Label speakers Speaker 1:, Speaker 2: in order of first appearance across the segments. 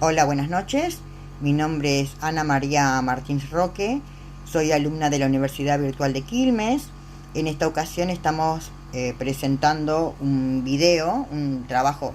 Speaker 1: Hola, buenas noches. Mi nombre es Ana María Martins Roque. Soy alumna de la Universidad Virtual de Quilmes. En esta ocasión estamos presentando un video, un trabajo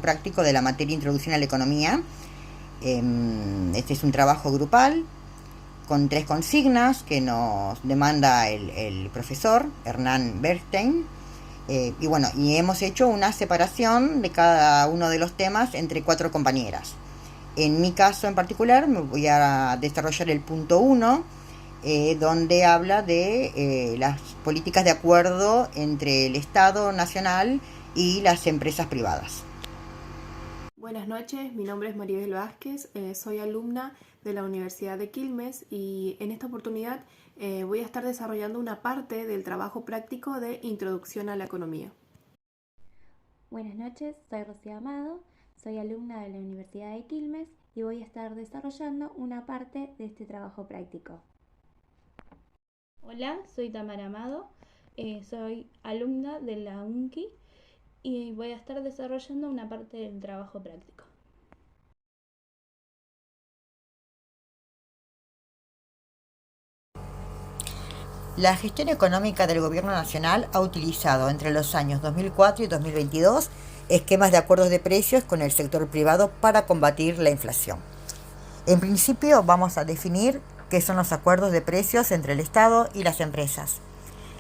Speaker 1: práctico de la materia Introducción a la Economía. Este es un trabajo grupal con 3 consignas que nos demanda el profesor Hernán Bernstein. Y hemos hecho una separación de cada uno de los temas entre 4 compañeras. En mi caso en particular me voy a desarrollar el punto 1, donde habla de las políticas de acuerdo entre el Estado nacional y las empresas privadas.
Speaker 2: Buenas noches, mi nombre es Maribel Vázquez, soy alumna de la Universidad de Quilmes y en esta oportunidad voy a estar desarrollando una parte del trabajo práctico de Introducción a la Economía.
Speaker 3: Buenas noches, soy Rocío Amado, soy alumna de la Universidad de Quilmes y voy a estar desarrollando una parte de este trabajo práctico.
Speaker 4: Hola, soy Tamara Amado, soy alumna de la UNCI y voy a estar desarrollando una parte del trabajo práctico.
Speaker 1: La gestión económica del Gobierno Nacional ha utilizado entre los años 2004 y 2022 esquemas de acuerdos de precios con el sector privado para combatir la inflación. En principio vamos a definir qué son los acuerdos de precios entre el Estado y las empresas.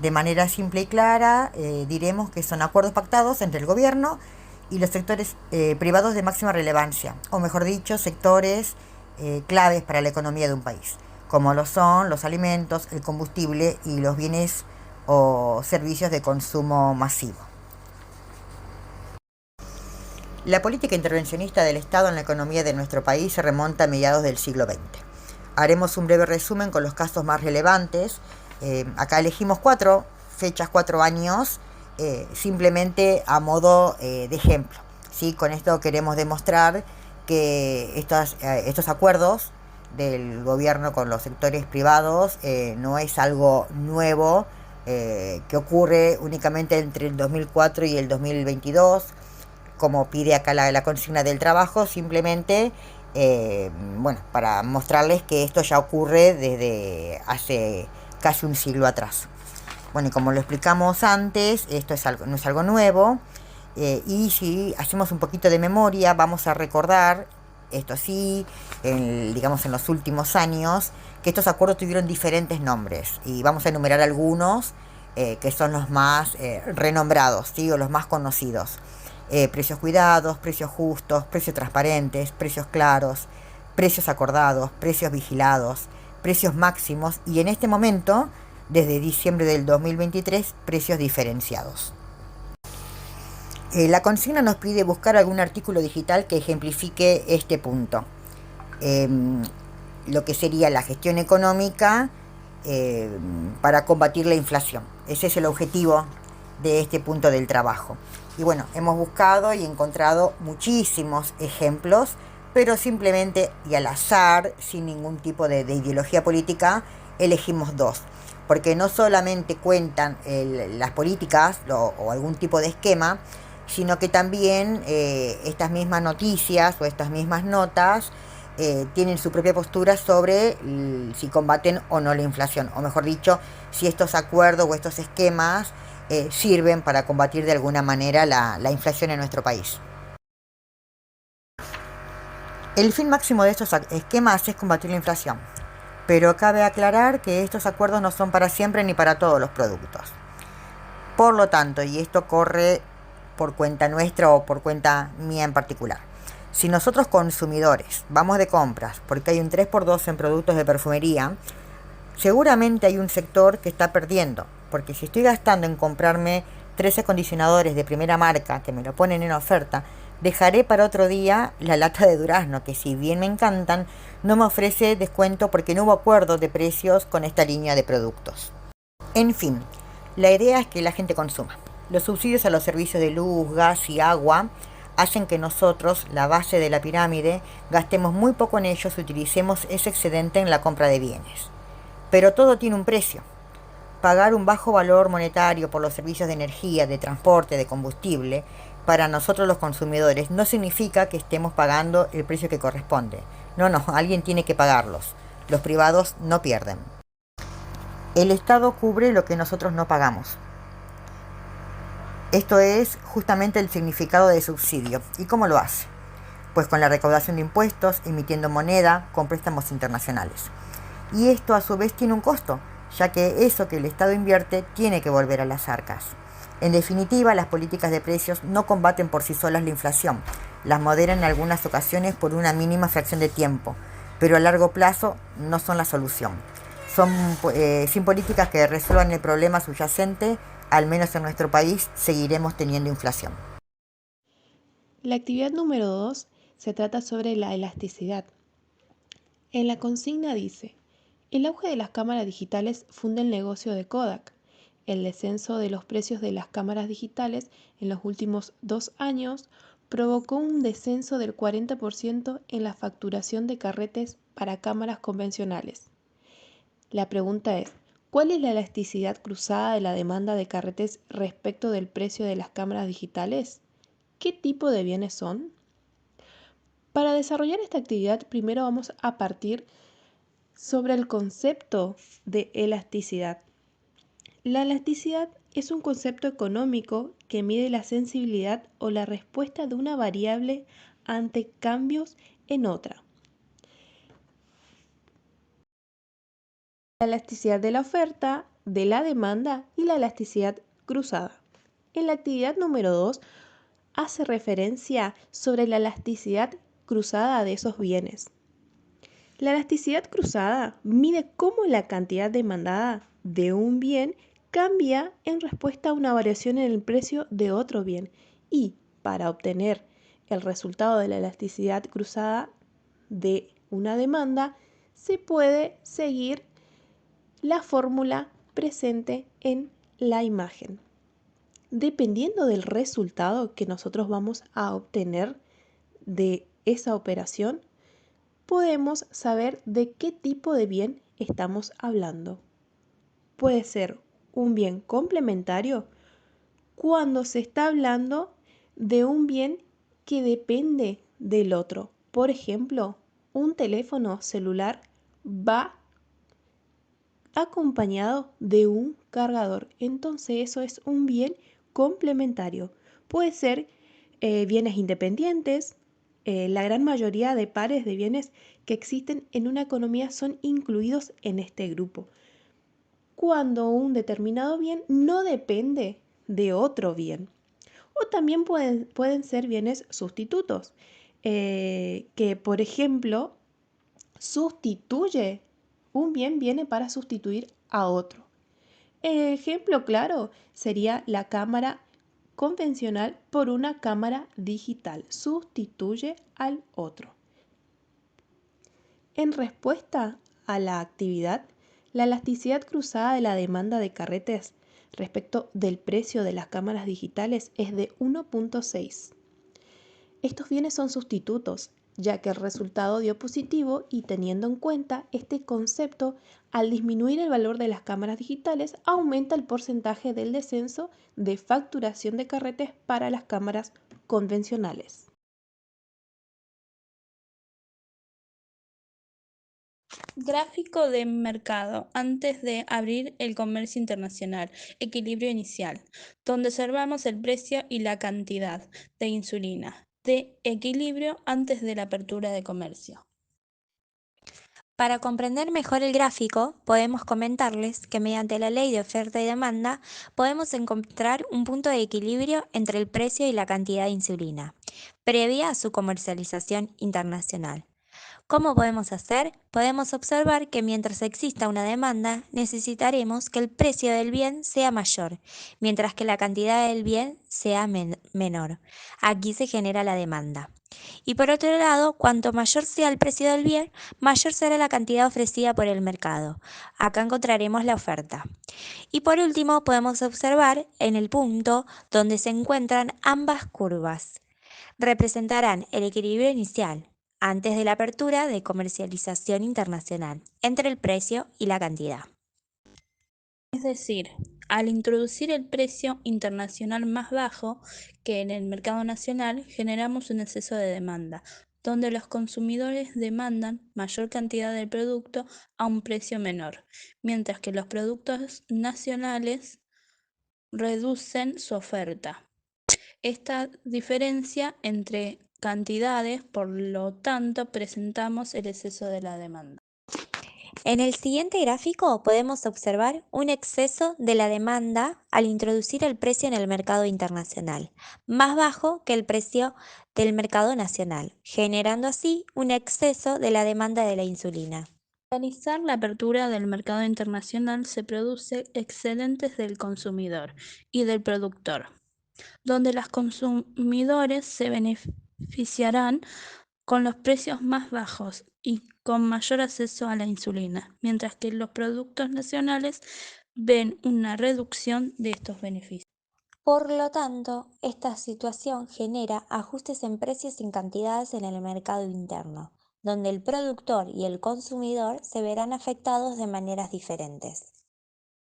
Speaker 1: De manera simple y clara, diremos que son acuerdos pactados entre el gobierno y los sectores privados de máxima relevancia, o mejor dicho, sectores claves para la economía de un país, como lo son los alimentos, el combustible y los bienes o servicios de consumo masivo. La política intervencionista del Estado en la economía de nuestro país se remonta a mediados del siglo XX. Haremos un breve resumen con los casos más relevantes. Acá elegimos 4 fechas, 4 años, simplemente a modo de ejemplo, ¿sí? Con esto queremos demostrar que estos acuerdos del gobierno con los sectores privados no es algo nuevo, que ocurre únicamente entre el 2004 y el 2022, como pide acá la consigna del trabajo, simplemente para mostrarles que esto ya ocurre desde hace casi un siglo atrás. Bueno, y como lo explicamos antes, esto no es algo nuevo, y si hacemos un poquito de memoria, vamos a recordar, esto sí, digamos en los últimos años, que estos acuerdos tuvieron diferentes nombres, y vamos a enumerar algunos que son los más renombrados, ¿sí? O los más conocidos. Precios cuidados, precios justos, precios transparentes, precios claros, precios acordados, precios vigilados, precios máximos y en este momento, desde diciembre del 2023, precios diferenciados. La consigna nos pide buscar algún artículo digital que ejemplifique este punto. Lo que sería la gestión económica para combatir la inflación. Ese es el objetivo de este punto del trabajo. Y bueno, hemos buscado y encontrado muchísimos ejemplos, pero simplemente y al azar, sin ningún tipo de ideología política, elegimos 2. Porque no solamente cuentan las políticas o algún tipo de esquema, sino que también estas mismas noticias o estas mismas notas tienen su propia postura sobre si combaten o no la inflación, o mejor dicho, si estos acuerdos o estos esquemas sirven para combatir de alguna manera la inflación en nuestro país. El fin máximo de estos esquemas es combatir la inflación, pero cabe aclarar que estos acuerdos no son para siempre ni para todos los productos. Por lo tanto, y esto corre por cuenta nuestra o por cuenta mía en particular, si nosotros consumidores vamos de compras porque hay un 3x2 en productos de perfumería, seguramente hay un sector que está perdiendo, porque si estoy gastando en comprarme 3 acondicionadores de primera marca que me lo ponen en oferta, dejaré para otro día la lata de durazno, que si bien me encantan, no me ofrece descuento porque no hubo acuerdo de precios con esta línea de productos. En fin, la idea es que la gente consuma. Los subsidios a los servicios de luz, gas y agua hacen que nosotros, la base de la pirámide, gastemos muy poco en ellos y utilicemos ese excedente en la compra de bienes. Pero todo tiene un precio. Pagar un bajo valor monetario por los servicios de energía, de transporte, de combustible, para nosotros los consumidores no significa que estemos pagando el precio que corresponde. No, alguien tiene que pagarlos. Los privados no pierden. El Estado cubre lo que nosotros no pagamos. Esto es justamente el significado de subsidio. ¿Y cómo lo hace? Pues con la recaudación de impuestos, emitiendo moneda, con préstamos internacionales. Y esto a su vez tiene un costo, ya que eso que el Estado invierte tiene que volver a las arcas. En definitiva, las políticas de precios no combaten por sí solas la inflación, las moderan en algunas ocasiones por una mínima fracción de tiempo, pero a largo plazo no son la solución. Sin políticas que resuelvan el problema subyacente, al menos en nuestro país, seguiremos teniendo inflación.
Speaker 2: La actividad número 2 se trata sobre la elasticidad. En la consigna dice: el auge de las cámaras digitales funde el negocio de Kodak. El descenso de los precios de las cámaras digitales en los últimos 2 años provocó un descenso del 40% en la facturación de carretes para cámaras convencionales. La pregunta es: ¿cuál es la elasticidad cruzada de la demanda de carretes respecto del precio de las cámaras digitales? ¿Qué tipo de bienes son? Para desarrollar esta actividad, primero vamos a partir sobre el concepto de elasticidad. La elasticidad es un concepto económico que mide la sensibilidad o la respuesta de una variable ante cambios en otra. La elasticidad de la oferta, de la demanda y la elasticidad cruzada. En la actividad número 2 hace referencia sobre la elasticidad cruzada de esos bienes. La elasticidad cruzada mide cómo la cantidad demandada de un bien cambia en respuesta a una variación en el precio de otro bien, y para obtener el resultado de la elasticidad cruzada de una demanda se puede seguir la fórmula presente en la imagen. Dependiendo del resultado que nosotros vamos a obtener de esa operación, podemos saber de qué tipo de bien estamos hablando. Puede ser un bien complementario cuando se está hablando de un bien que depende del otro. Por ejemplo, un teléfono celular va acompañado de un cargador. Entonces eso es un bien complementario. Puede ser bienes independientes. La gran mayoría de pares de bienes que existen en una economía son incluidos en este grupo. Cuando un determinado bien no depende de otro bien. O también pueden ser bienes sustitutos, que por ejemplo sustituye. Un bien viene para sustituir a otro. El ejemplo claro sería la cámara convencional por una cámara digital. Sustituye al otro. En respuesta a la actividad, la elasticidad cruzada de la demanda de carretes respecto del precio de las cámaras digitales es de 1.6. Estos bienes son sustitutos, ya que el resultado dio positivo, y teniendo en cuenta este concepto, al disminuir el valor de las cámaras digitales, aumenta el porcentaje del descenso de facturación de carretes para las cámaras convencionales.
Speaker 4: Gráfico de mercado antes de abrir el comercio internacional. Equilibrio inicial, donde observamos el precio y la cantidad de insulina de equilibrio antes de la apertura de comercio.
Speaker 3: Para comprender mejor el gráfico, podemos comentarles que mediante la ley de oferta y demanda podemos encontrar un punto de equilibrio entre el precio y la cantidad de insulina, previa a su comercialización internacional. ¿Cómo podemos hacer? Podemos observar que mientras exista una demanda, necesitaremos que el precio del bien sea mayor, mientras que la cantidad del bien sea menor. Aquí se genera la demanda. Y por otro lado, cuanto mayor sea el precio del bien, mayor será la cantidad ofrecida por el mercado. Acá encontraremos la oferta. Y por último, podemos observar en el punto donde se encuentran ambas curvas. Representarán el equilibrio inicial, antes de la apertura de comercialización internacional, entre el precio y la cantidad.
Speaker 4: Es decir, Al introducir el precio internacional más bajo que en el mercado nacional, generamos un exceso de demanda, donde los consumidores demandan mayor cantidad del producto a un precio menor, mientras que los productos nacionales reducen su oferta. Esta diferencia entre cantidades, por lo tanto, presentamos el exceso de la demanda.
Speaker 3: En el siguiente gráfico podemos observar un exceso de la demanda al introducir el precio en el mercado internacional, más bajo que el precio del mercado nacional, generando así un exceso de la demanda de la insulina.
Speaker 4: Al realizar la apertura del mercado internacional se produce excedentes del consumidor y del productor, donde los consumidores se beneficiarán con los precios más bajos y con mayor acceso a la insulina, mientras que los productos nacionales ven una reducción de estos beneficios.
Speaker 3: Por lo tanto, esta situación genera ajustes en precios y en cantidades en el mercado interno, donde el productor y el consumidor se verán afectados de maneras diferentes.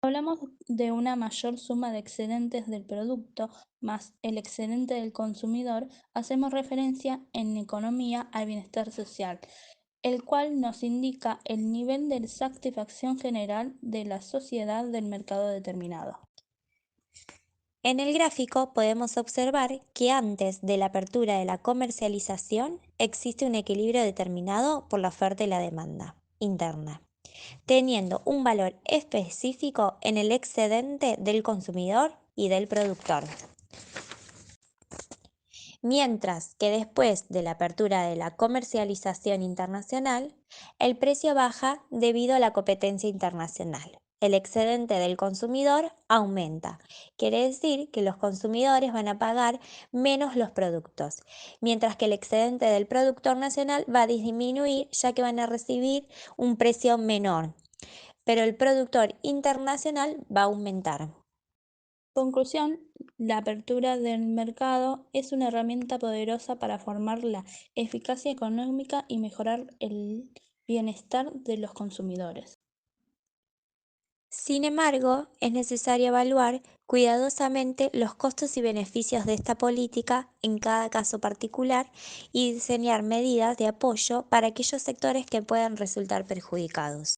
Speaker 4: Hablamos de una mayor suma de excedentes del producto más el excedente del consumidor, hacemos referencia en economía al bienestar social, el cual nos indica el nivel de satisfacción general de la sociedad del mercado determinado.
Speaker 3: En el gráfico podemos observar que antes de la apertura de la comercialización existe un equilibrio determinado por la oferta y la demanda interna, teniendo un valor específico en el excedente del consumidor y del productor. Mientras que después de la apertura de la comercialización internacional, el precio baja debido a la competencia internacional. El excedente del consumidor aumenta. Quiere decir que los consumidores van a pagar menos los productos, mientras que el excedente del productor nacional va a disminuir ya que van a recibir un precio menor, pero el productor internacional va a aumentar.
Speaker 4: Conclusión, la apertura del mercado es una herramienta poderosa para formar la eficacia económica y mejorar el bienestar de los consumidores.
Speaker 3: Sin embargo, es necesario evaluar cuidadosamente los costos y beneficios de esta política en cada caso particular y diseñar medidas de apoyo para aquellos sectores que puedan resultar perjudicados.